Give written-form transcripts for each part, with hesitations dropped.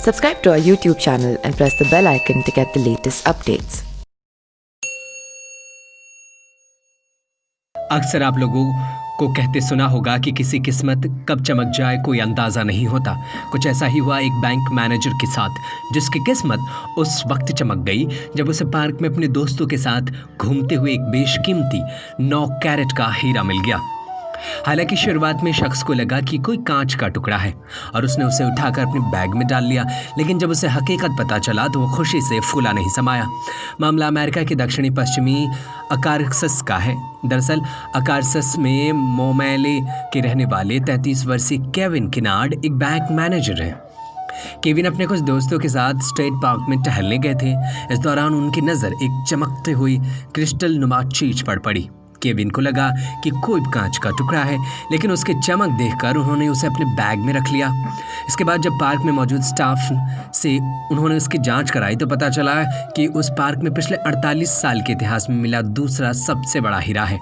Subscribe to our YouTube channel and press the bell icon to get the latest updates. अक्सर आप लोगों को कहते सुना होगा कि किसी किस्मत कब चमक जाए कोई अंदाज़ा नहीं होता। कुछ ऐसा ही हुआ एक बैंक मैनेजर के साथ, जिसकी किस्मत उस वक्त चमक गई जब उसे पार्क में अपने दोस्तों के साथ घूमते हुए एक बेशकीमती 9 कैरेट का हीरा मिल गया। हालांकि शुरुआत में शख्स को लगा कि कोई कांच का टुकड़ा है और उसने उसे उठाकर अपने बैग में डाल लिया, लेकिन जब उसे हकीकत पता चला तो वो खुशी से फूला नहीं समाया। मामला अमेरिका के दक्षिणी पश्चिमी अकारसस का है। दरअसल अकारसस में मोमेले के रहने वाले 33 वर्षीय केविन किनार्ड एक बैंक मैनेजर हैं। केविन अपने कुछ दोस्तों के साथ स्टेट पार्क में टहलने गए थे। इस दौरान उनकी नज़र एक चमकते हुई क्रिस्टल नुमा चीज पर पड़ी। केविन को लगा कि कोई कांच का टुकड़ा है, लेकिन उसकी चमक देखकर उन्होंने उसे अपने बैग में रख लिया। इसके बाद जब पार्क में मौजूद स्टाफ से उन्होंने उसकी जांच कराई तो पता चला कि उस पार्क में पिछले 48 साल के इतिहास में मिला दूसरा सबसे बड़ा हीरा है।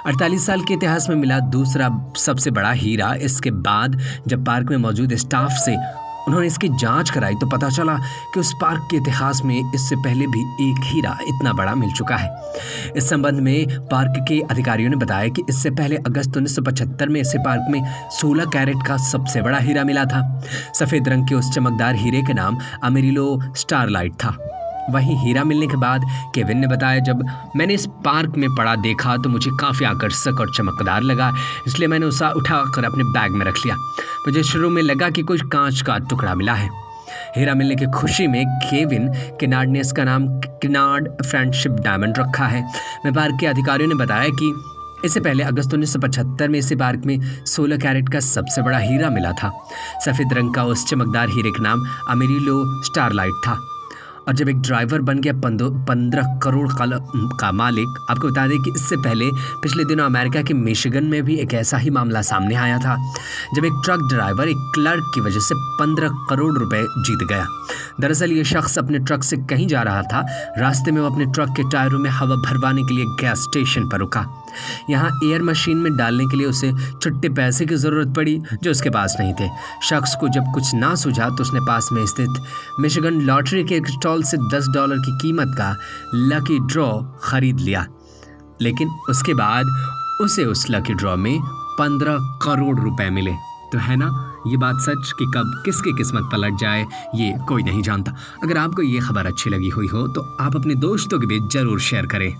48 साल के इतिहास में मिला दूसरा सबसे बड़ा हीरा। इसके बाद जब पार्क में मौजूद स्टाफ से उन्होंने इसकी जांच कराई तो पता चला कि उस पार्क के इतिहास में इससे पहले भी एक हीरा इतना बड़ा मिल चुका है। इस संबंध में पार्क के अधिकारियों ने बताया कि इससे पहले अगस्त 1975 में इसे पार्क में 16 कैरेट का सबसे बड़ा हीरा मिला था। सफ़ेद रंग के उस चमकदार हीरे का नाम अमेरिलो स्टारलाइट था। वहीं हीरा मिलने के बाद केविन ने बताया, जब मैंने इस पार्क में पड़ा देखा तो मुझे काफ़ी आकर्षक और चमकदार लगा, इसलिए मैंने उसे उठाकर अपने बैग में रख लिया। मुझे शुरू में लगा कि कुछ कांच का टुकड़ा मिला है। हीरा मिलने की खुशी में केविन किनार्ड ने इसका नाम किनार्ड फ्रेंडशिप डायमंड रखा है। में पार्क के अधिकारियों ने बताया कि इससे पहले अगस्त 1975 में इसे पार्क में 16 कैरेट का सबसे बड़ा हीरा मिला था। सफ़ेद रंग का उस चमकदार हीरे का नाम अमेरिलो स्टारलाइट था। और जब एक ड्राइवर बन गया 15 करोड़ का मालिक। आपको बता दें कि इससे पहले पिछले दिनों अमेरिका के मिशिगन में भी एक ऐसा ही मामला सामने आया था, जब एक ट्रक ड्राइवर एक क्लर्क की वजह से 15 करोड़ रुपए जीत गया। दरअसल ये शख्स अपने ट्रक से कहीं जा रहा था। रास्ते में वो अपने ट्रक के टायरों में हवा भरवाने के लिए गैस स्टेशन पर रुका। यहाँ एयर मशीन में डालने के लिए उसे छुट्टे पैसे की ज़रूरत पड़ी जो उसके पास नहीं थे। शख्स को जब कुछ ना सूझा तो उसने पास में स्थित मिशिगन लॉटरी के एक स्टॉल से $10 की कीमत का लकी ड्रॉ खरीद लिया, लेकिन उसके बाद उसे उस लकी ड्रॉ में 15 करोड़ रुपए मिले। तो है ना ये बात सच कि कब किसकी किस्मत पलट जाए ये कोई नहीं जानता। अगर आपको ये खबर अच्छी लगी हुई हो तो आप अपने दोस्तों के बीच ज़रूर शेयर करें।